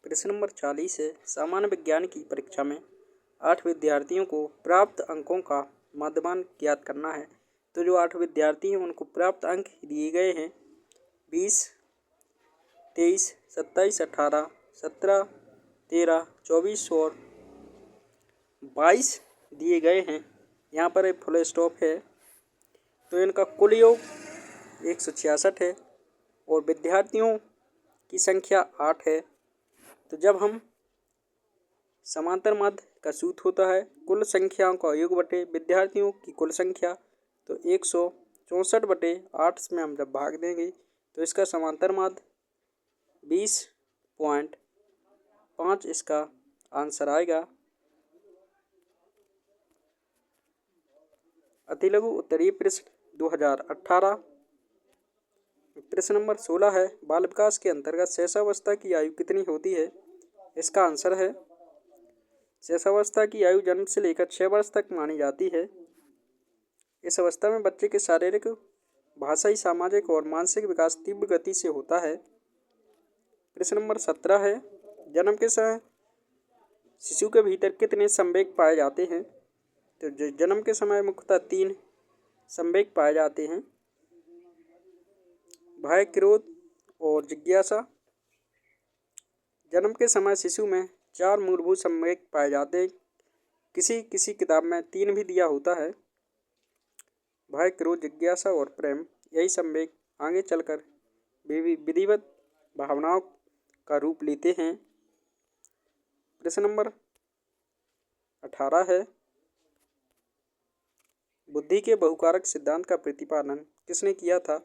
प्रश्न नंबर 40 है। सामान्य विज्ञान की परीक्षा में 8 विद्यार्थियों को प्राप्त अंकों का मध्यमान ज्ञात करना है। तो जो 8 विद्यार्थी हैं उनको प्राप्त अंक दिए गए हैं 20, 23, 27, 18, 17, 13, 24 और 22 दिए गए हैं। यहाँ पर एक फुल स्टॉप है। तो इनका कुल योग 166 है और विद्यार्थियों की संख्या 8 है। तो जब हम समांतर माध्य का सूत्र होता है कुल संख्याओं का योग बटे विद्यार्थियों की कुल संख्या, तो 164/8 में हम जब भाग देंगे तो इसका समांतर माध्य 20.5 इसका आंसर आएगा। अतिलघु उत्तरीय प्रश्न 2018। प्रश्न नंबर 16 है। बाल विकास के अंतर्गत शैशवावस्था की आयु कितनी होती है? इसका आंसर है शैशवावस्था की आयु जन्म से लेकर 6 वर्ष तक मानी जाती है। इस अवस्था में बच्चे के शारीरिक, भाषाई, सामाजिक और मानसिक विकास तीव्र गति से होता है। प्रश्न नंबर 17 है। जन्म के समय शिशु के भीतर कितने संवेग पाए जाते हैं? तो जन्म के समय मुख्यतः 3 संवेग पाए जाते हैं, भय, क्रोध और जिज्ञासा। जन्म के समय शिशु में 4 मूलभूत संवेग पाए जाते हैं। किसी किसी किताब में 3 भी दिया होता है। भय, क्रोध, जिज्ञासा और प्रेम। यही संवेग आगे चलकर विधिवत भावनाओं का रूप लेते हैं। प्रश्न नंबर 18 है। बुद्धि के बहुकारक सिद्धांत का प्रतिपादन किसने किया था?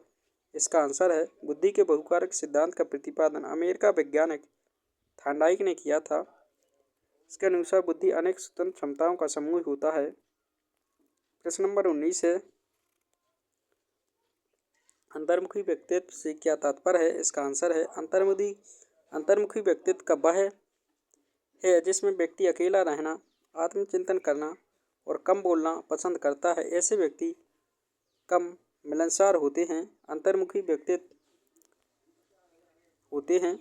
इसका आंसर है बुद्धि के बहुकारक सिद्धांत का प्रतिपादन अमेरिका वैज्ञानिक थॉर्नडाइक ने किया था। इसके अनुसार बुद्धि अनेक स्वतंत्र क्षमताओं का समूह होता है। प्रश्न नंबर 19 है। अंतर्मुखी व्यक्तित्व से क्या तात्पर्य है? इसका आंसर है अंतर्मुखी व्यक्तित्व का वह है जिसमें व्यक्ति अकेला रहना, आत्मचिंतन करना और कम बोलना पसंद करता है। ऐसे व्यक्ति कम मिलनसार होते हैं, अंतर्मुखी व्यक्तित्व होते हैं।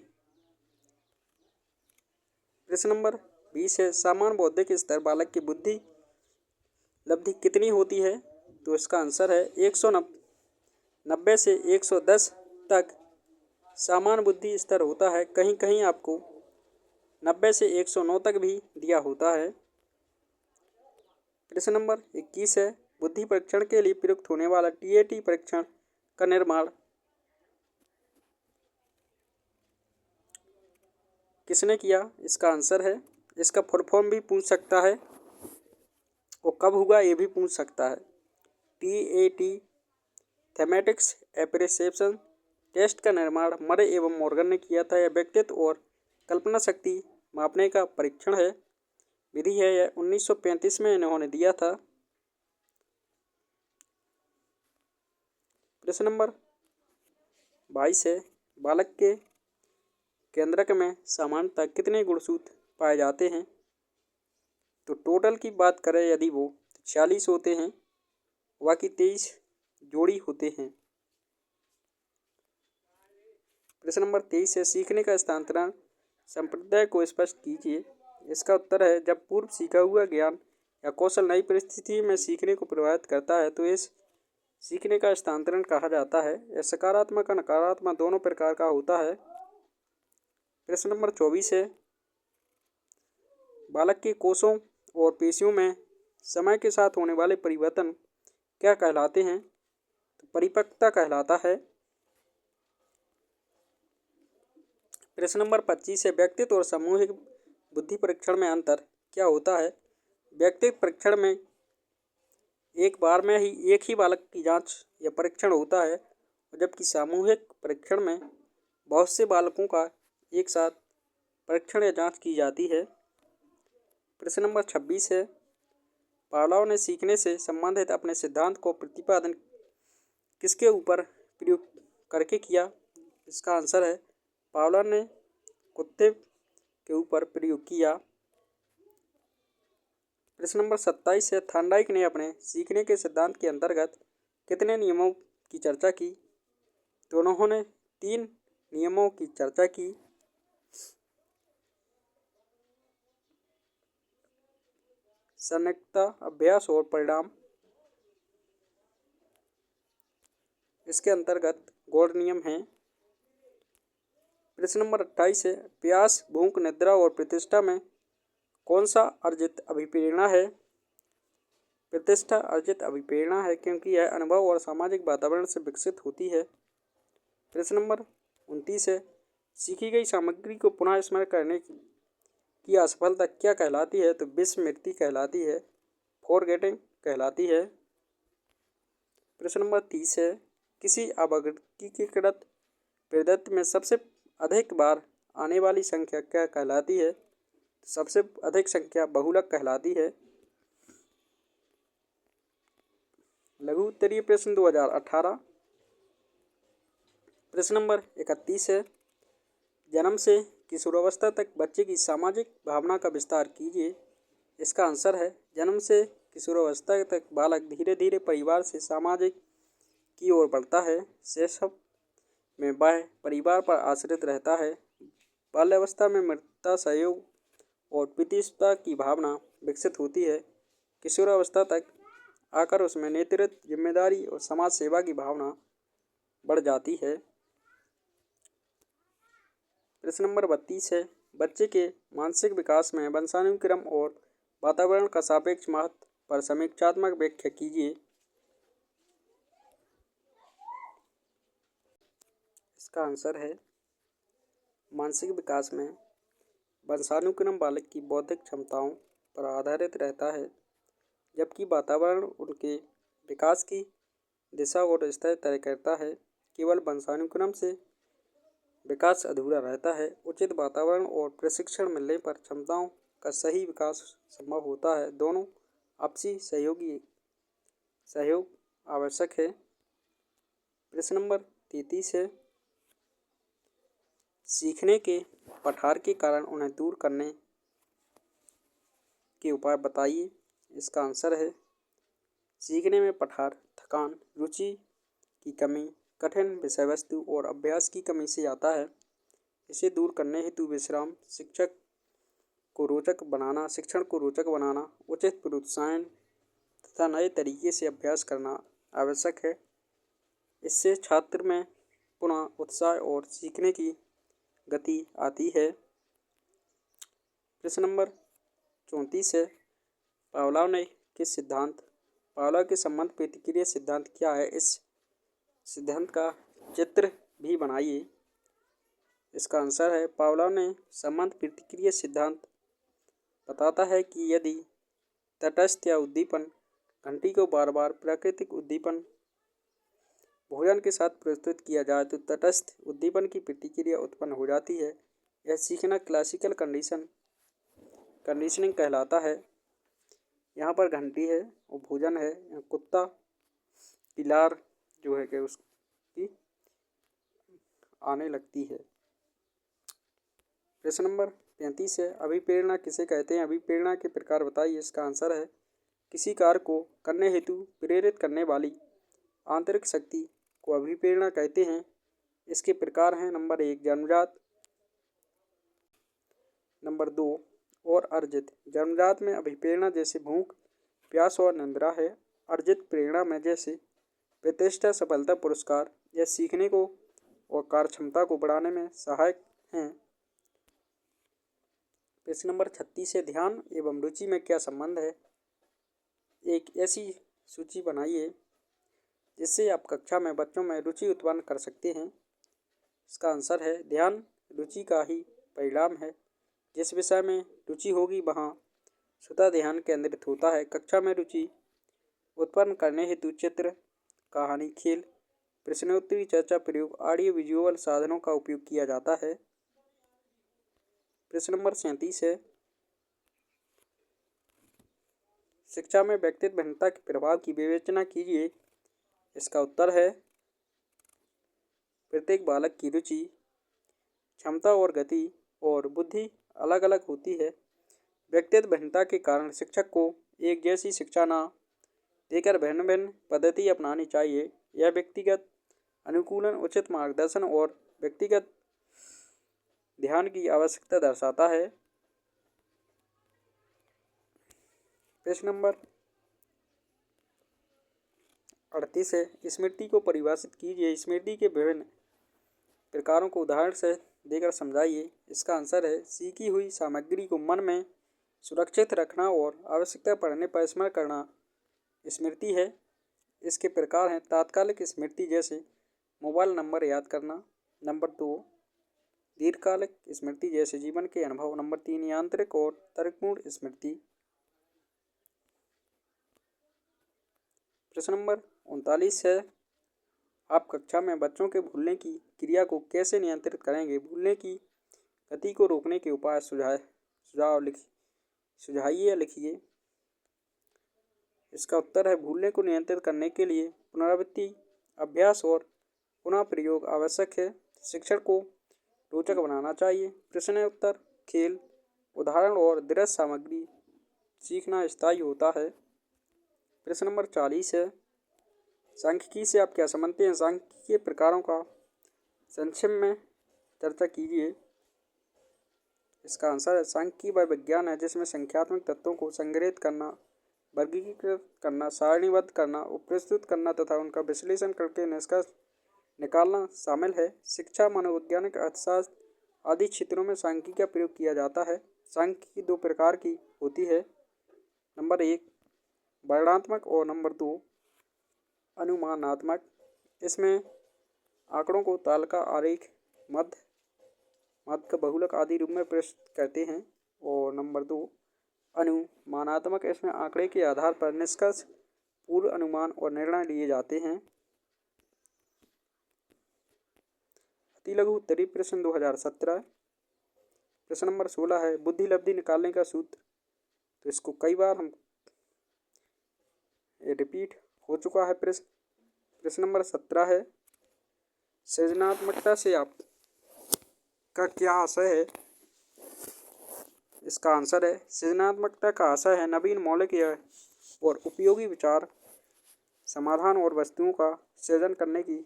प्रश्न नंबर 20 है। सामान्य बौद्धिक स्तर बालक की बुद्धि लब्धि कितनी होती है? तो इसका आंसर है 190 से 110 तक सामान्य बुद्धि स्तर होता है। कहीं कहीं आपको 90 से 109 तक भी दिया होता है। प्रश्न नंबर 21 है। बुद्धि परीक्षण के लिए प्रयुक्त होने वाला TAT परीक्षण का निर्माण किसने किया? इसका आंसर है, इसका फुल फॉर्म भी पूछ सकता है और कब हुआ ये भी पूछ सकता है। TAT थैमेटिक्स एप्रिसिएशन टेस्ट का निर्माण मरे एवं मॉर्गन ने किया था। यह व्यक्तित्व और कल्पना शक्ति मापने का परीक्षण है, विधि है। यह 1935 में इन्होंने दिया था। प्रश्न नंबर 22 है। बालक के केंद्रक में सामान्यतः कितने गुणसूत्र पाए जाते हैं? तो टोटल की बात करें यदि वो 46 होते हैं, बाकी 23 जोड़ी होते हैं। प्रश्न नंबर 23 है। सीखने का स्थानांतरण संप्रदाय को स्पष्ट कीजिए। इसका उत्तर है जब पूर्व सीखा हुआ ज्ञान या कौशल नई परिस्थिति में सीखने को प्रभावित करता है तो इस सीखने का स्थानांतरण कहा जाता है। यह सकारात्मक और नकारात्मक दोनों प्रकार का होता है। प्रश्न नंबर 24 है। बालक के कोषों और पेशियों में समय के साथ होने वाले परिवर्तन क्या कहलाते हैं? तो परिपक्वता कहलाता है। प्रश्न नंबर 25 है। व्यक्तित्व और सामूहिक बुद्धि परीक्षण में अंतर क्या होता है? व्यक्तित्व परीक्षण में एक बार में ही एक ही बालक की जांच या परीक्षण होता है, जबकि सामूहिक परीक्षण में बहुत से बालकों का एक साथ परीक्षण या जांच की जाती है। प्रश्न नंबर 26 है। पावलोव ने सीखने से संबंधित अपने सिद्धांत को प्रतिपादन किसके ऊपर प्रयोग करके किया? इसका आंसर है पावलोव ने कुत्ते के ऊपर प्रयोग किया। प्रश्न नंबर 27 है। थॉर्नडाइक ने अपने सीखने के सिद्धांत के अंतर्गत कितने नियमों की चर्चा की? तो उन्होंने 3 नियमों की चर्चा की। संयुक्ता, अभ्यास और परिणाम। इसके अंतर्गत गौड़ नियम है। प्रश्न नंबर 28 है, प्यास, भूख, निद्रा और प्रतिष्ठा में कौन सा अर्जित अभिप्रेरणा है? प्रतिष्ठा अर्जित अभिप्रेरणा है, क्योंकि यह अनुभव और सामाजिक वातावरण से विकसित होती है। प्रश्न नंबर 29 है, सीखी गई सामग्री को पुनः स्मरण करने की असफलता क्या कहलाती है? तो विस्मृति कहलाती है, फॉरगेटिंग कहलाती है। प्रश्न नंबर 30 है, किसी अवर्गीकृत परिदृश्य में सबसे अधिक बार आने वाली संख्या क्या कहलाती है? सबसे अधिक संख्या बहुलक कहलाती है। लघु उत्तरीय प्रश्न 2018। प्रश्न नंबर 31 है, जन्म से किशोरावस्था तक बच्चे की सामाजिक भावना का विस्तार कीजिए। इसका आंसर है, जन्म से किशोरावस्था तक बालक धीरे धीरे परिवार से सामाजिक की ओर बढ़ता है। शैशव में वह परिवार पर आश्रित रहता है। बाल्यावस्था में मित्रता, सहयोग और प्रतिष्ठा की भावना विकसित होती है। किशोरावस्था तक आकर उसमें नेतृत्व, जिम्मेदारी और समाज सेवा की भावना बढ़ जाती है। प्रश्न नंबर 32 है, बच्चे के मानसिक विकास में वंशानुक्रम और वातावरण का सापेक्ष महत्व पर समीक्षात्मक व्याख्या कीजिए। इसका आंसर है, मानसिक विकास में वंशानुक्रम बालक की बौद्धिक क्षमताओं पर आधारित रहता है, जबकि वातावरण उनके विकास की दिशा और स्तर तय करता है। केवल वंशानुक्रम से विकास अधूरा रहता है। उचित वातावरण और प्रशिक्षण मिलने पर क्षमताओं का सही विकास संभव होता है। दोनों आपसी सहयोग आवश्यक है। प्रश्न नंबर 33 है, सीखने के पठार के कारण उन्हें दूर करने के उपाय बताइए। इसका आंसर है, सीखने में पठार थकान, रुचि की कमी, कठिन विषय वस्तु और अभ्यास की कमी से आता है। इसे दूर करने हेतु विश्राम, शिक्षण को रोचक बनाना, उचित प्रोत्साहन तथा नए तरीके से अभ्यास करना आवश्यक है। इससे छात्र में पुनः उत्साह और सीखने की गति आती है। प्रश्न नंबर 34 है, पावलोव के संबंध प्रतिक्रिया सिद्धांत क्या है? इस सिद्धांत का चित्र भी बनाइए। इसका आंसर है, पावलोव ने संबंध प्रतिक्रिया सिद्धांत बताता है कि यदि तटस्थ या उद्दीपन घंटी को बार बार प्राकृतिक उद्दीपन भोजन के साथ प्रस्तुत किया जाए तो तटस्थ उद्दीपन की प्रतिक्रिया उत्पन्न हो जाती है। यह सीखना क्लासिकल कंडीशनिंग कहलाता है। यहाँ पर घंटी है और भोजन है, यहाँ कुत्ता की लार जो है कि उसकी आने लगती है। प्रश्न नंबर 35 है, अभिप्रेरणा किसे कहते हैं? अभिप्रेरणा के प्रकार बताइए। इसका आंसर है, किसी कार्य को करने हेतु प्रेरित करने वाली आंतरिक शक्ति को अभिप्रेरणा कहते हैं। इसके प्रकार हैं, नंबर 1 जन्मजात, नंबर 2 और अर्जित। जन्मजात में अभिप्रेरणा जैसे भूख, प्यास और निद्रा है। अर्जित प्रेरणा में जैसे प्रतिष्ठा, सफलता, पुरस्कार यह सीखने को और कार्यक्षमता को बढ़ाने में सहायक हैं। प्रश्न नंबर 36 है, ध्यान एवं रुचि में क्या संबंध है? एक ऐसी सूची बनाइए जिससे आप कक्षा में बच्चों में रुचि उत्पन्न कर सकते हैं। इसका आंसर है, ध्यान रुचि का ही परिणाम है। जिस विषय में रुचि होगी वहाँ स्वतः ध्यान केंद्रित होता है। कक्षा में रुचि उत्पन्न करने हेतु चित्र, कहानी, खेल, प्रश्नोत्तरी, चर्चा, प्रयोग, ऑडियो विजुअल साधनों का उपयोग किया जाता है। प्रश्न नंबर 37 है, शिक्षा में व्यक्तित्व भिन्नता के प्रभाव की विवेचना कीजिए। इसका उत्तर है, प्रत्येक बालक की रुचि, क्षमता और गति और बुद्धि अलग अलग होती है। व्यक्तित्व भिन्नता के कारण शिक्षक को एक जैसी शिक्षा न देकर भिन्न भिन्न पद्धति अपनानी चाहिए। यह व्यक्तिगत अनुकूलन, उचित मार्गदर्शन और व्यक्तिगत ध्यान की आवश्यकता दर्शाता है। प्रश्न नंबर 38 है, स्मृति को परिभाषित कीजिए। स्मृति के विभिन्न प्रकारों को उदाहरण से देकर समझाइए। इसका आंसर है, सीखी हुई सामग्री को मन में सुरक्षित रखना और आवश्यकता पड़ने पर स्मरण करना स्मृति है। इसके प्रकार हैं, तात्कालिक स्मृति जैसे मोबाइल नंबर याद करना। नंबर 2, दीर्घकालिक स्मृति जैसे जीवन के अनुभव। नंबर 3, यांत्रिक और तर्कपूर्ण स्मृति। प्रश्न नंबर 39 है, आप कक्षा में बच्चों के भूलने की क्रिया को कैसे नियंत्रित करेंगे? भूलने की गति को रोकने के उपाय सुझाइए या लिखिए। इसका उत्तर है, भूलने को नियंत्रित करने के लिए पुनरावृत्ति, अभ्यास और पुनः प्रयोग आवश्यक है। शिक्षण को रोचक बनाना चाहिए। प्रश्न उत्तर, खेल, उदाहरण और दृश्य सामग्री सीखना स्थायी होता है। प्रश्न नंबर 40 है, सांख्यिकी से आप क्या समझते हैं? सांख्यिकी के प्रकारों का संक्षेप में चर्चा कीजिए। इसका आंसर है, सांख्यिकी वह विज्ञान है जिसमें संख्यात्मक तत्वों को संग्रहित करना, वर्गीकृत करना, सारणीबद्ध करना और प्रस्तुत करना तथा उनका विश्लेषण करके निष्कर्ष निकालना शामिल है। शिक्षा, मनोवैज्ञानिक, अर्थशास्त्र आदि क्षेत्रों में सांख्यिकी का प्रयोग किया जाता है। सांख्यिकी 2 प्रकार की होती है। नंबर 1, वर्णनात्मक और नंबर 2, अनुमानात्मक। इसमें आंकड़ों को तालिका, आरेख, मध्य, बहुलक आदि रूप में प्रस्तुत करते हैं। और नंबर 2, अनुमानात्मक। इसमें आंकड़े के आधार पर निष्कर्ष, पूर्व अनुमान और निर्णय लिए जाते हैं। अति लघु उत्तरीय प्रश्न 2017। प्रश्न नंबर 16 है, बुद्धि लब्धि निकालने का सूत्र। तो इसको कई बार हम रिपीट हो चुका है। प्रश्न नंबर 17 है, सृजनात्मकता से आप का क्या आशय है? इसका आंसर है, सृजनात्मकता का आशय है नवीन, मौलिक और उपयोगी विचार, समाधान और वस्तुओं का सृजन करने की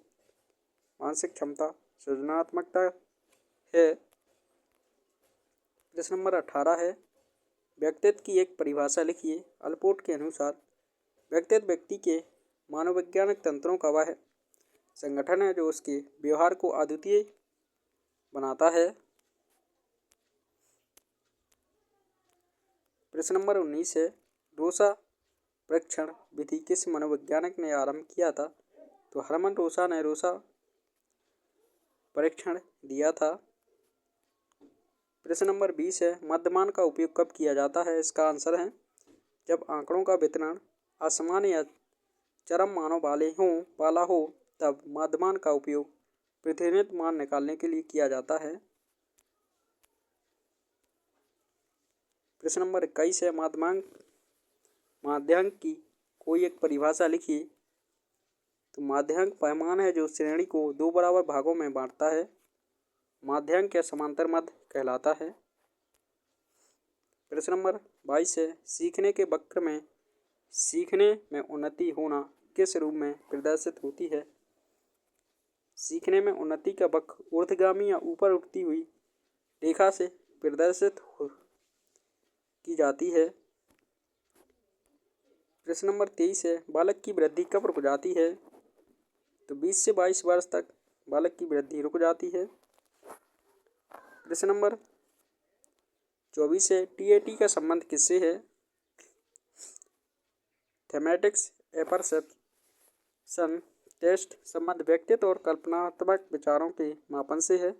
मानसिक क्षमता सृजनात्मकता है। प्रश्न नंबर 18 है, व्यक्तित्व की एक परिभाषा लिखिए। अल्पोर्ट के अनुसार व्यक्तित्व व्यक्ति के मानववैज्ञानिक तंत्रों का वह संगठन है जो उसके व्यवहार को अद्वितीय बनाता है। प्रश्न नंबर 19 है, रोसा परीक्षण विधि किस मनोवैज्ञानिक ने आरंभ किया था? तो हरमन रोसा ने रोसा परीक्षण दिया था। प्रश्न नंबर 20 है, मध्यमान का उपयोग कब किया जाता है? इसका आंसर है, जब आंकड़ों का वितरण असामान्य या चरम मानों वाला हो तब मध्यमान का उपयोग प्रतिनिधित्व मान निकालने के लिए किया जाता है। प्रश्न नंबर 21 है, माध्यांक की कोई एक परिभाषा लिखिए। तो माध्यांक पैमाना है जो श्रेणी को 2 बराबर भागों में बांटता है। माध्यांक या समांतर मध्य कहलाता है। प्रश्न नंबर 22 है, सीखने के वक्र में सीखने में उन्नति होना किस रूप में प्रदर्शित होती है? सीखने में उन्नति का वक्र ऊर्ध्वगामी या ऊपर उठती हुई रेखा से प्रदर्शित की जाती है। प्रश्न नंबर 23 है, बालक की वृद्धि कब रुक जाती है? तो 20 से 22 वर्ष तक बालक की वृद्धि रुक जाती है। प्रश्न नंबर 24 है, टीएटी का संबंध किससे है? थेमेटिक्स एपरसेप्शन टेस्ट संबंध व्यक्तित्व और कल्पनात्मक विचारों के मापन से है।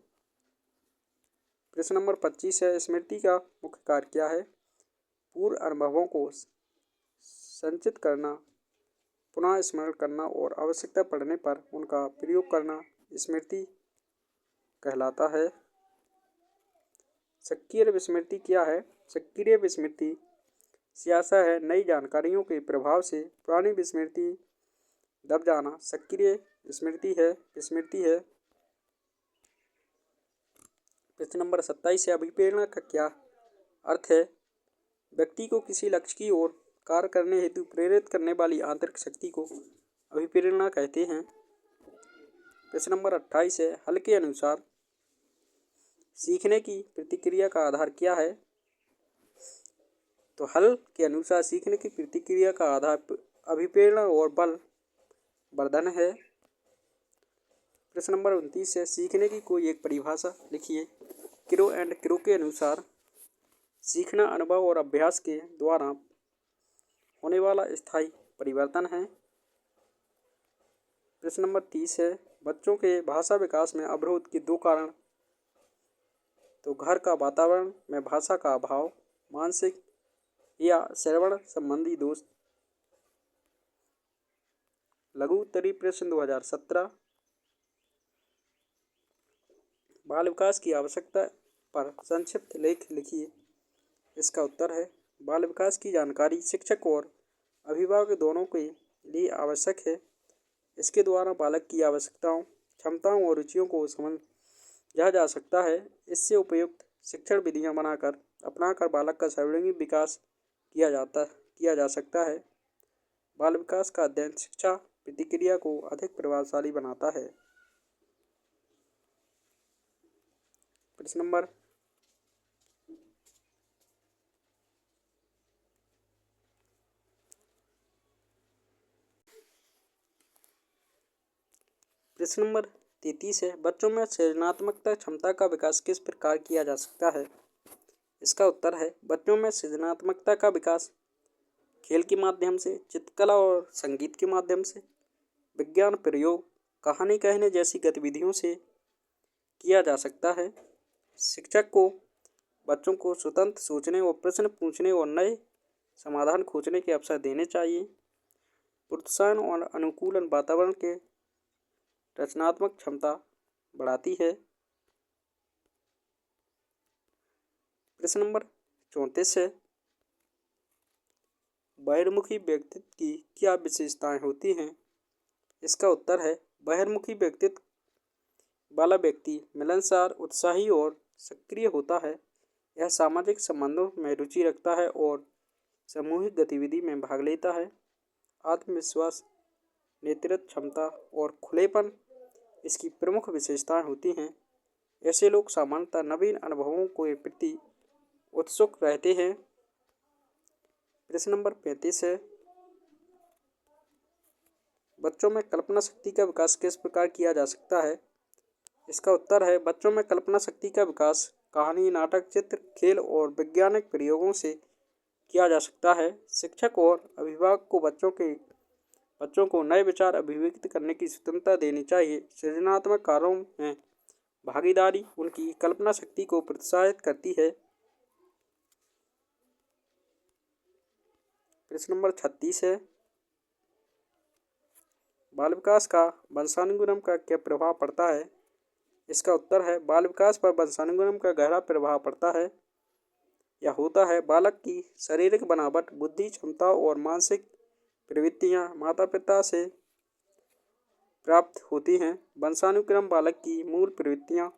प्रश्न नंबर 25 है, स्मृति का मुख्य कार्य क्या है? पूर्व अनुभवों को संचित करना, पुनः स्मरण करना और आवश्यकता पड़ने पर उनका प्रयोग करना स्मृति कहलाता है। सक्रिय विस्मृति क्या है? सक्रिय विस्मृति सियासा है नई जानकारियों के प्रभाव से पुरानी विस्मृति दब जाना सक्रिय स्मृति है। प्रश्न नंबर 27 है, अभिप्रेरणा का क्या अर्थ है? व्यक्ति को किसी लक्ष्य की ओर कार्य करने हेतु प्रेरित करने वाली आंतरिक शक्ति को अभिप्रेरणा कहते हैं। प्रश्न नंबर 28 है, हल के अनुसार सीखने की प्रतिक्रिया का आधार क्या है? तो हल के अनुसार सीखने की प्रतिक्रिया का आधार अभिप्रेरण और बल वर्धन है। प्रश्न नंबर 29 है, सीखने की कोई एक परिभाषा लिखिए। क्रो एंड क्रो के अनुसार सीखना अनुभव और अभ्यास के द्वारा होने वाला स्थायी परिवर्तन है। प्रश्न नंबर 30 है, बच्चों के भाषा विकास में अवरोध के 2 कारण। तो घर का वातावरण में भाषा का अभाव, मानसिक या श्रवण संबंधी दोष। लघु उत्तरीय प्रश्न 2017, बाल विकास की आवश्यकता पर संक्षिप्त लेख लिखिए। इसका उत्तर है, बाल विकास की जानकारी शिक्षक और अभिभावक दोनों के लिए आवश्यक है। इसके द्वारा बालक की आवश्यकताओं, क्षमताओं और रुचियों को समझा जा सकता है। इससे उपयुक्त शिक्षण विधियां अपनाकर बालक का सर्वांगीण विकास किया जा सकता है। बाल विकास का अध्ययन शिक्षा प्रतिक्रिया को अधिक प्रभावशाली बनाता है। प्रश्न नंबर 33 है, बच्चों में सृजनात्मकता क्षमता का विकास किस प्रकार किया जा सकता है। इसका उत्तर है, बच्चों में सृजनात्मकता का विकास खेल के माध्यम से, चित्रकला और संगीत के माध्यम से, विज्ञान प्रयोग, कहानी कहने जैसी गतिविधियों से किया जा सकता है। शिक्षक को बच्चों को स्वतंत्र सोचने और प्रश्न पूछने और नए समाधान खोजने के अवसर देने चाहिए। प्रोत्साहन और अनुकूलन वातावरण के रचनात्मक क्षमता बढ़ाती है। प्रश्न नंबर 34 है, बहिर्मुखी व्यक्तित्व की क्या विशेषताएं होती हैं। इसका उत्तर है, बहिर्मुखी व्यक्तित्व वाला व्यक्ति मिलनसार, उत्साही और सक्रिय होता है। यह सामाजिक संबंधों में रुचि रखता है और सामूहिक गतिविधि में भाग लेता है। आत्मविश्वास, नेतृत्व क्षमता और खुलेपन इसकी प्रमुख विशेषताएं होती हैं। ऐसे लोग सामान्यतः नवीन अनुभवों के प्रति उत्सुक रहते हैं। प्रश्न नंबर 35 है, बच्चों में कल्पना शक्ति का विकास किस प्रकार किया जा सकता है। इसका उत्तर है, बच्चों में कल्पना शक्ति का विकास कहानी, नाटक, चित्र, खेल और वैज्ञानिक प्रयोगों से किया जा सकता है। शिक्षक और अभिभावक को बच्चों को नए विचार अभिव्यक्त करने की स्वतंत्रता देनी चाहिए। सृजनात्मक कार्यों में भागीदारी उनकी कल्पना शक्ति को प्रोत्साहित करती है। प्रश्न नंबर 36 है, बाल विकास का वंशानुक्रम का क्या प्रभाव पड़ता है। इसका उत्तर है, बाल विकास पर वंशानुक्रम का गहरा प्रभाव पड़ता है या होता है। बालक की शारीरिक बनावट, बुद्धि, क्षमता और मानसिक प्रवृत्तियां माता पिता से प्राप्त होती हैं। वंशानुक्रम बालक की मूल प्रवृत्तियां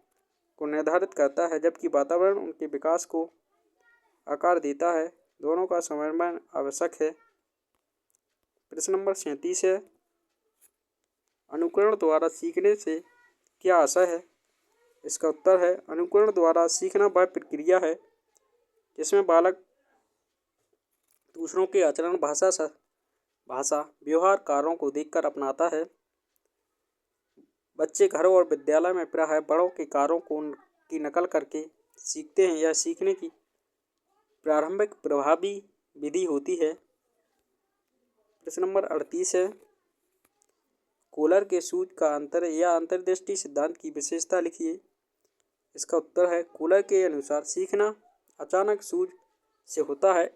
को निर्धारित करता है, जबकि वातावरण उनके विकास को आकार देता है। दोनों का समन्वय आवश्यक है। प्रश्न नंबर 37 है, अनुकरण द्वारा सीखने से क्या आशय है। इसका उत्तर है, अनुकरण द्वारा सीखना वह प्रक्रिया है जिसमें बालक दूसरों के आचरण, भाषा, व्यवहार, कार्यों को देखकर अपनाता है। बच्चे घर और विद्यालय में प्रायः बड़ों के कार्यों की नकल करके सीखते हैं। यह सीखने की प्रारंभिक प्रभावी विधि होती है। प्रश्न नंबर 38 है, कोलर के सूझ का अंतर्दृष्टि सिद्धांत की विशेषता लिखिए। इसका उत्तर है, कोलर के अनुसार सीखना अचानक सूझ से होता है।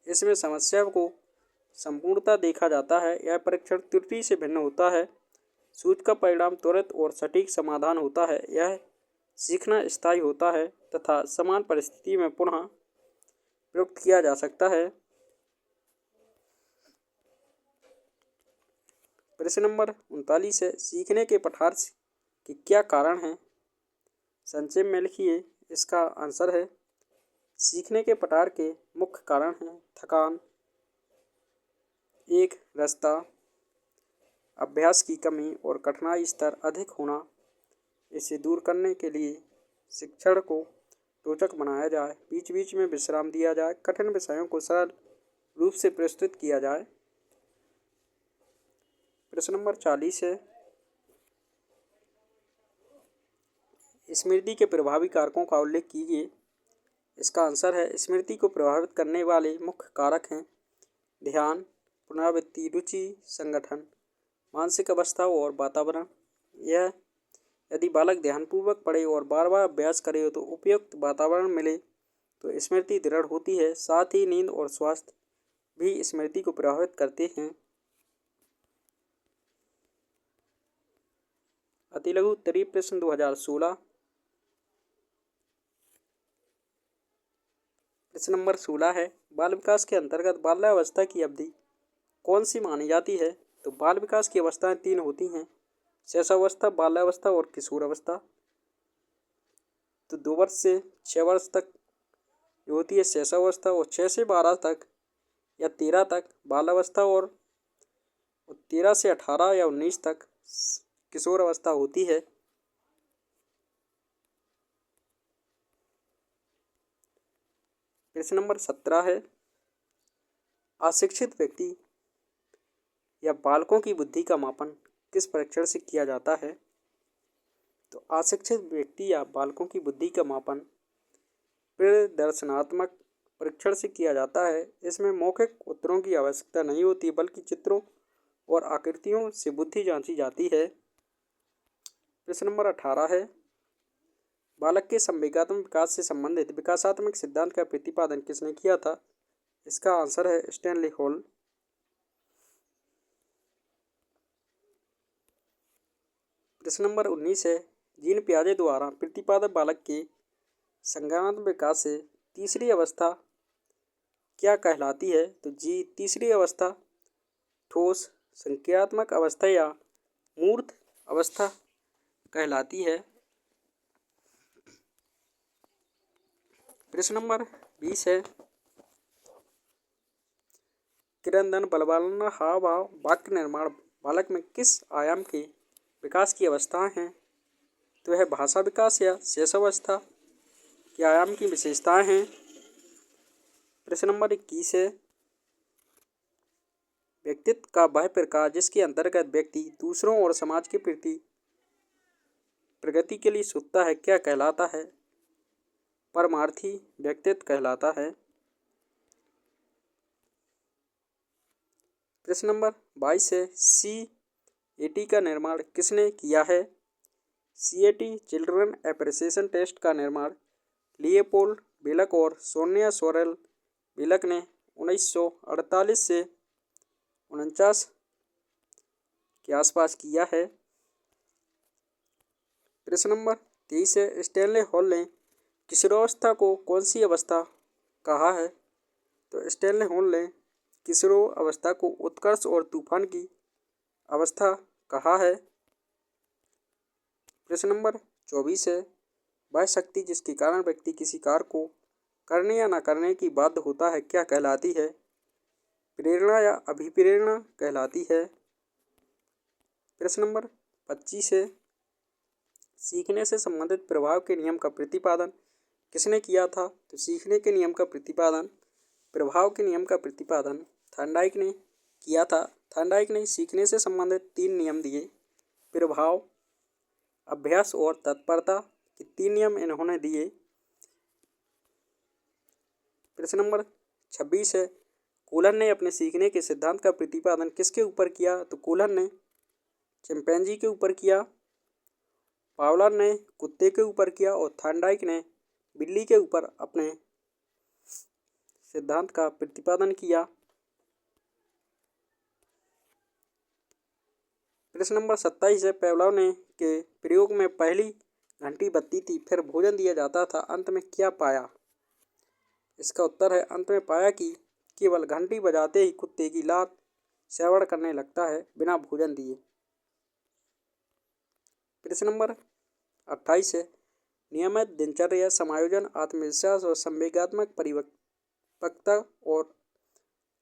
इसमें समस्या को संपूर्णता देखा जाता है। यह परीक्षण त्रुटि से भिन्न होता है। सूझ का परिणाम त्वरित और सटीक समाधान होता है। यह सीखना स्थायी होता है तथा समान परिस्थिति में पुनः प्रयुक्त किया जा सकता है। प्रश्न नंबर 39 है, सीखने के पठार के क्या कारण हैं। संक्षेप में लिखिए। इसका आंसर है, सीखने के पठार के मुख्य कारण हैं थकान, एक रास्ता, अभ्यास की कमी और कठिनाई स्तर अधिक होना। इसे दूर करने के लिए शिक्षण को रोचक बनाया जाए, बीच बीच में विश्राम दिया जाए, कठिन विषयों को सरल रूप से प्रस्तुत किया जाए। प्रश्न नंबर 40 है, स्मृति के प्रभावी कारकों का उल्लेख कीजिए। इसका आंसर है, स्मृति को प्रभावित करने वाले मुख्य कारक हैं ध्यान, पुनरावृत्ति, रुचि, संगठन, मानसिक अवस्था और वातावरण। यह यदि बालक ध्यानपूर्वक पढ़े और बार बार अभ्यास करे तो उपयुक्त वातावरण मिले तो स्मृति दृढ़ होती है। साथ ही नींद और स्वास्थ्य भी स्मृति को प्रभावित करते हैं। अतिलघु उत्तरीय प्रश्न 2016। प्रश्न नंबर 16 है, बाल विकास के अंतर्गत बाल्यावस्था की अवधि कौन सी मानी जाती है? तो बाल विकास की अवस्थाएं 3 होती हैं, शैशवावस्था, बाल्यावस्था और किशोरावस्था। तो 2 वर्ष से 6 वर्ष तक जो होती है शैशवावस्था, और 6 से 12 तक या 13 तक बाल्यावस्था, और 13 से 18 या 19 तक किशोरावस्था होती है। प्रश्न नंबर 17 है, अशिक्षित व्यक्ति या बालकों की बुद्धि का मापन किस परीक्षण से किया जाता है? तो अशिक्षित व्यक्ति या बालकों की बुद्धि का मापन प्रदर्शनात्मक परीक्षण से किया जाता है। इसमें मौखिक उत्तरों की आवश्यकता नहीं होती, बल्कि चित्रों और आकृतियों से बुद्धि जांची जाती है। प्रश्न नंबर 18 है, बालक के संवेगात्मक विकास से संबंधित विकासात्मक सिद्धांत का प्रतिपादन किसने किया था? इसका आंसर है स्टैनली हॉल। प्रश्न नंबर 19 है, जीन पियाजे द्वारा प्रतिपादित बालक के संज्ञानात्मक विकास से तीसरी अवस्था क्या कहलाती है? तो तीसरी अवस्था ठोस संज्ञानात्मक अवस्था या मूर्त अवस्था कहलाती है। प्रश्न नंबर 20 है, क्रंदन, बलवाना, हाव भाव, वाक्य निर्माण बालक में किस आयाम के विकास की अवस्थाएं हैं? तो यह भाषा विकास या शैशवावस्था के आयाम की विशेषताएं हैं। प्रश्न नंबर 21 है, व्यक्तित्व का वह प्रकार जिसके अंतर्गत व्यक्ति दूसरों और समाज के प्रति प्रगति के लिए सोचता है क्या कहलाता है? परमार्थी व्यक्तित्व कहलाता है। प्रश्न नंबर 22 है, CAT का निर्माण किसने किया है? CAT चिल्ड्रन एप्रिसिएशन टेस्ट का निर्माण लियोपोल्ड बेलक और सोनिया सोरेल बेलक ने 1948 से 49 के आसपास किया है। प्रश्न नंबर 23 है, स्टैनली हॉल ने किशोरावस्था को कौन सी अवस्था कहा है? तो स्टैनली हॉल ने किशोरावस्था को उत्कर्ष और तूफान की अवस्था कहा है। प्रश्न नंबर 24 है, वह शक्ति जिसके कारण व्यक्ति किसी कार्य को करने या न करने की बाध्य होता है क्या कहलाती है? प्रेरणा या अभिप्रेरणा कहलाती है। प्रश्न नंबर 25 है, सीखने से संबंधित प्रभाव के नियम का प्रतिपादन किसने किया था? तो सीखने के नियम का प्रतिपादन, प्रभाव के नियम का प्रतिपादन थॉर्नडाइक ने किया था। थॉर्नडाइक ने सीखने से संबंधित 3 नियम दिए, प्रभाव, अभ्यास और तत्परता के 3 नियम इन्होंने दिए। प्रश्न नंबर 26 है, कूलर ने अपने सीखने के सिद्धांत का प्रतिपादन किसके ऊपर किया? तो कूलर ने चिंपैंजी के ऊपर किया, पावलर ने कुत्ते के ऊपर किया और थॉर्नडाइक ने बिल्ली के ऊपर अपने सिद्धांत का प्रतिपादन किया। प्रश्न नंबर 27 है, पावलोव ने के प्रयोग में पहली घंटी बजती थी, फिर भोजन दिया जाता था, अंत में क्या पाया? इसका उत्तर है, अंत में पाया कि केवल घंटी बजाते ही कुत्ते की लात श्रवण करने लगता है बिना भोजन दिए। प्रश्न नंबर 28 है, नियमित दिनचर्या, समायोजन, आत्मविश्वास और संवेगात्मक परिपक्वता और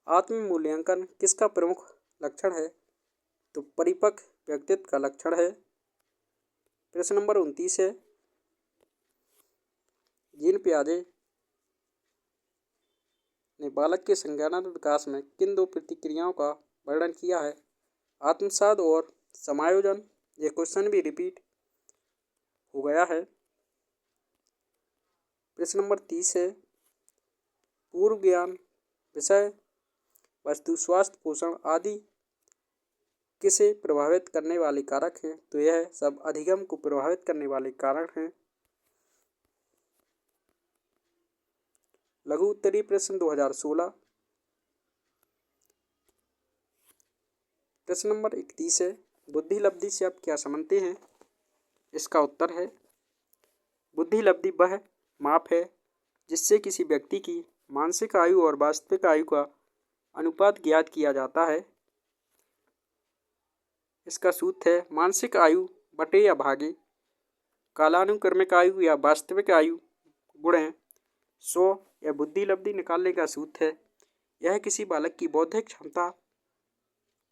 आत्म मूल्यांकन किसका प्रमुख लक्षण है? तो परिपक्व व्यक्तित्व का लक्षण है। प्रश्न नंबर 29 है, जीन पियाजे ने बालक के संज्ञानात्मक विकास में किन दो प्रतिक्रियाओं का वर्णन किया है? आत्मसात और समायोजन। ये क्वेश्चन भी रिपीट हो गया है। प्रश्न नंबर 30 है, पूर्व ज्ञान, विषय, वस्तु, स्वास्थ्य, पोषण आदि किसे प्रभावित करने वाले कारक हैं? तो यह सब अधिगम को प्रभावित करने वाले कारक हैं। लघु उत्तरीय प्रश्न 2016। प्रश्न नंबर 31 है, बुद्धि लब्धि से आप क्या समझते हैं? इसका उत्तर है, बुद्धि लब्धि वह माप है जिससे किसी व्यक्ति की मानसिक आयु और वास्तविक आयु का अनुपात ज्ञात किया जाता है। इसका सूत्र है मानसिक आयु बटे या भागे कालानुक्रमिक आयु या वास्तविक आयु गुणे 100। यह बुद्धि लब्धि निकालने का सूत्र है। यह किसी बालक की बौद्धिक क्षमता,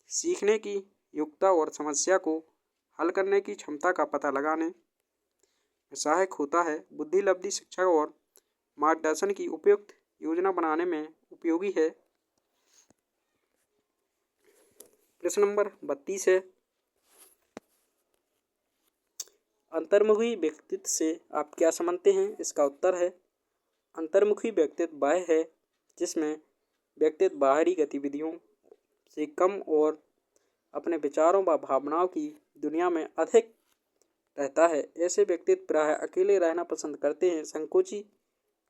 सीखने की योग्यता और समस्या को हल करने की क्षमता का पता लगाने में सहायक होता है। बुद्धि लब्धि शिक्षा और मार्गदर्शन की उपयुक्त योजना बनाने में उपयोगी है। प्रश्न नंबर 32 है, अंतर्मुखी व्यक्तित्व से आप क्या समझते हैं? इसका उत्तर है, अंतर्मुखी व्यक्तित्व वह है जिसमें व्यक्तित्व बाहरी गतिविधियों से कम और अपने विचारों व भावनाओं की दुनिया में अधिक रहता है। ऐसे व्यक्तित्व प्रायः अकेले रहना पसंद करते हैं, संकोची,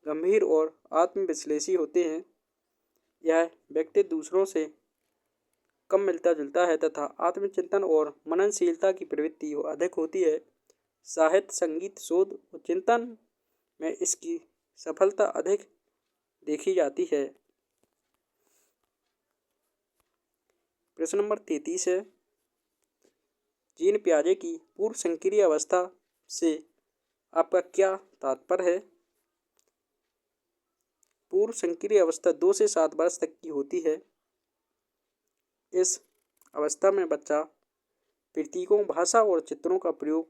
गंभीर और आत्मविश्लेषी होते हैं। यह व्यक्तित्व दूसरों से कम मिलता जुलता है तथा आत्मचिंतन और मननशीलता की प्रवृत्ति अधिक होती है। साहित्य, संगीत, शोध और चिंतन में इसकी सफलता अधिक देखी जाती है। प्रश्न नंबर 33 है, जीन पियाजे की पूर्व संक्रिय अवस्था से आपका क्या तात्पर्य है? पूर्व संक्रिय अवस्था 2 से 7 वर्ष तक की होती है। इस अवस्था में बच्चा प्रतीकों, भाषा और चित्रों का प्रयोग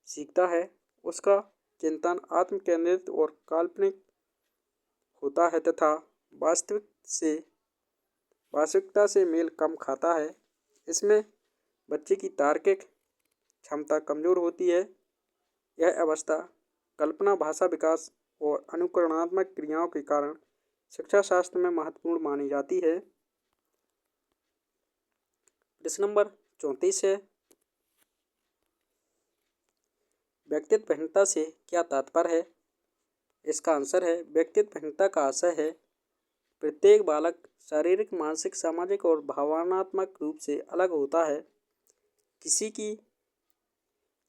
सीखता है। उसका चिंतन आत्म केंद्रित और काल्पनिक होता है तथा वास्तविकता से मेल कम खाता है। इसमें बच्चे की तार्किक क्षमता कमजोर होती है। यह अवस्था कल्पना, भाषा विकास और अनुकरणात्मक क्रियाओं के कारण शिक्षा शास्त्र में महत्वपूर्ण मानी जाती है। प्रश्न नंबर 34 है, व्यक्तित्व भिन्नता से क्या तात्पर्य है? इसका आंसर है, व्यक्तित्व भिन्नता का आशय है प्रत्येक बालक शारीरिक, मानसिक, सामाजिक और भावनात्मक रूप से अलग होता है। किसी की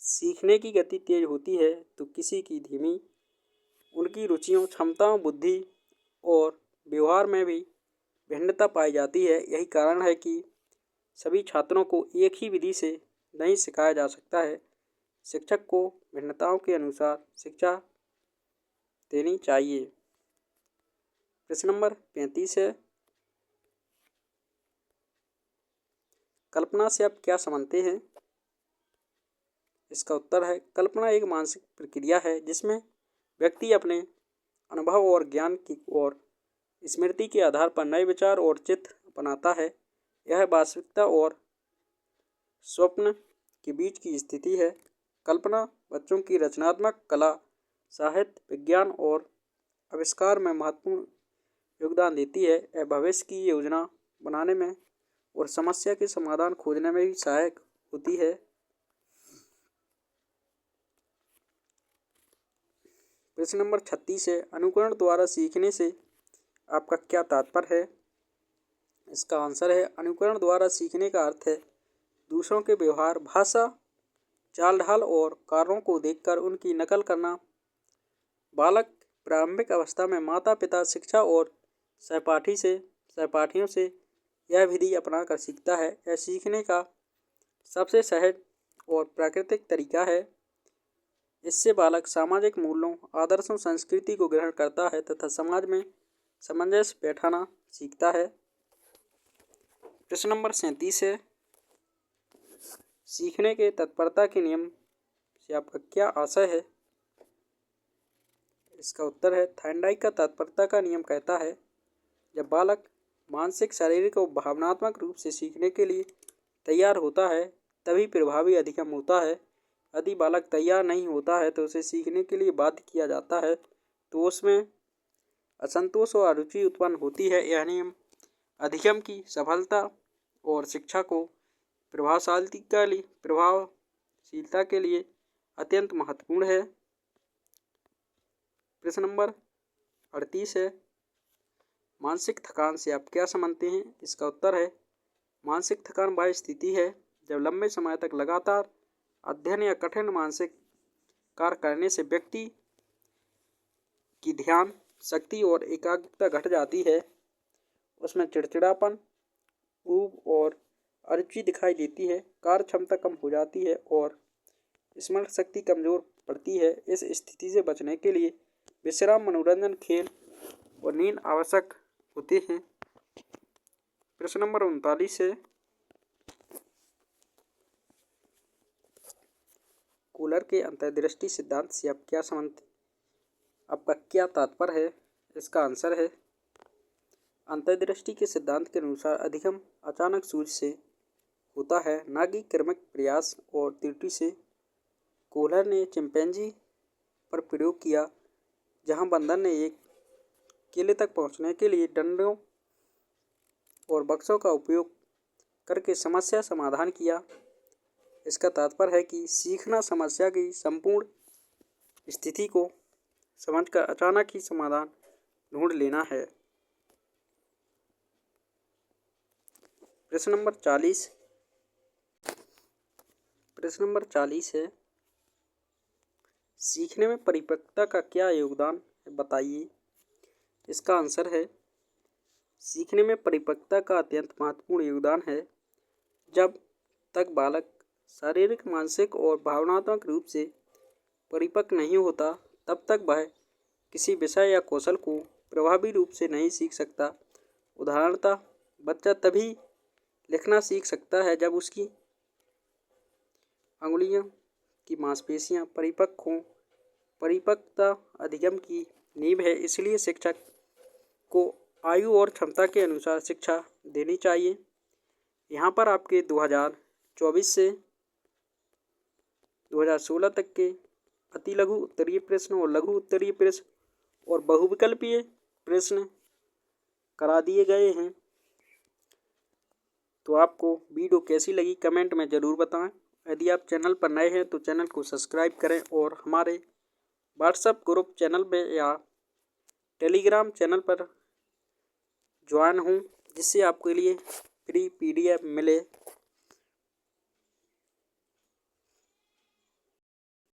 सीखने की गति तेज होती है तो किसी की धीमी। उनकी रुचियों, क्षमताओं, बुद्धि और व्यवहार में भी भिन्नता पाई जाती है। यही कारण है कि सभी छात्रों को एक ही विधि से नहीं सिखाया जा सकता है। शिक्षक को भिन्नताओं के अनुसार शिक्षा देनी चाहिए। प्रश्न नंबर 35 है, कल्पना से आप क्या समझते हैं? इसका उत्तर है, कल्पना एक मानसिक प्रक्रिया है जिसमें व्यक्ति अपने अनुभव और ज्ञान की और स्मृति के आधार पर नए विचार और चित्र बनाता है। यह वास्तविकता और स्वप्न के बीच की स्थिति है। कल्पना बच्चों की रचनात्मक कला, साहित्य, विज्ञान और आविष्कार में महत्वपूर्ण योगदान देती है। यह भविष्य की योजना बनाने में और समस्या के समाधान खोजने में भी सहायक होती है। प्रश्न नंबर 36 है, अनुकरण द्वारा सीखने से आपका क्या तात्पर्य है? इसका आंसर है, अनुकरण द्वारा सीखने का अर्थ है दूसरों के व्यवहार, भाषा, चाल ढाल और कार्यों को देखकर उनकी नकल करना। बालक प्रारंभिक अवस्था में माता पिता, शिक्षा और सहपाठियों से यह विधि अपनाकर सीखता है। यह सीखने का सबसे सहज और प्राकृतिक तरीका है। इससे बालक सामाजिक मूल्यों, आदर्शों, संस्कृति को ग्रहण करता है तथा समाज में सामंजस्य बैठाना सीखता है। प्रश्न नंबर 37 है, सीखने के तत्परता के नियम से आपका क्या आशय है? इसका उत्तर है थाइंडाइक का तात्पर्यता का नियम कहता है जब बालक मानसिक, शारीरिक और भावनात्मक रूप से सीखने के लिए तैयार होता है तभी प्रभावी अधिगम होता है। यदि बालक तैयार नहीं होता है तो उसे सीखने के लिए बाध्य किया जाता है तो उसमें असंतोष और अरुचि उत्पन्न होती है। यह नियम अधिगम की सफलता और शिक्षा को प्रभावशीलता के लिए अत्यंत महत्वपूर्ण है। प्रश्न नंबर 38 है, मानसिक थकान से आप क्या समझते हैं? इसका उत्तर है मानसिक थकान वह स्थिति है जब लंबे समय तक लगातार अध्ययन या कठिन मानसिक कार्य करने से व्यक्ति की ध्यान शक्ति और एकाग्रता घट जाती है। उसमें चिड़चिड़ापन, ऊब और अरुचि दिखाई देती है, कार्य क्षमता कम हो जाती है और स्मरण शक्ति कमजोर पड़ती है। इस स्थिति से बचने के लिए विश्राम, मनोरंजन, खेल और नींद आवश्यक होते हैं। प्रश्न नंबर 39 है, कूलर के अंतर्दृष्टि सिद्धांत से आप क्या समझते हैं? आपका क्या तात्पर्य है? इसका आंसर है अंतर्दृष्टि के सिद्धांत के अनुसार अधिगम अचानक सूझ से होता है, न कि क्रमिक प्रयास और त्रुटि से। कूलर ने चिंपैंजी पर प्रयोग किया जहां बंदर ने एक केले तक पहुंचने के लिए डंडों और बक्सों का उपयोग करके समस्या समाधान किया। इसका तात्पर्य है कि सीखना समस्या की संपूर्ण स्थिति को समझकर अचानक ही समाधान ढूंढ लेना है। प्रश्न नंबर 40 है, सीखने में परिपक्वता का क्या योगदान है, बताइए। इसका आंसर है सीखने में परिपक्वता का अत्यंत महत्वपूर्ण योगदान है। जब तक बालक शारीरिक, मानसिक और भावनात्मक रूप से परिपक्व नहीं होता तब तक वह किसी विषय या कौशल को प्रभावी रूप से नहीं सीख सकता। उदाहरणतः बच्चा तभी लिखना सीख सकता है जब उसकी अंगुलियों की मांसपेशियां परिपक्व हों। परिपक्वता अधिगम की नींव है, इसलिए शिक्षक को आयु और क्षमता के अनुसार शिक्षा देनी चाहिए। यहाँ पर आपके 2024 से 2016 तक के अति लघु उत्तरीय प्रश्न और लघु उत्तरीय प्रश्न और बहुविकल्पीय प्रश्न करा दिए गए हैं। तो आपको वीडियो कैसी लगी कमेंट में ज़रूर बताएं। यदि आप चैनल पर नए हैं तो चैनल को सब्सक्राइब करें और हमारे व्हाट्सएप ग्रुप चैनल में या टेलीग्राम चैनल पर ज्वाइन हों, जिससे आपके लिए फ्री PDF मिले।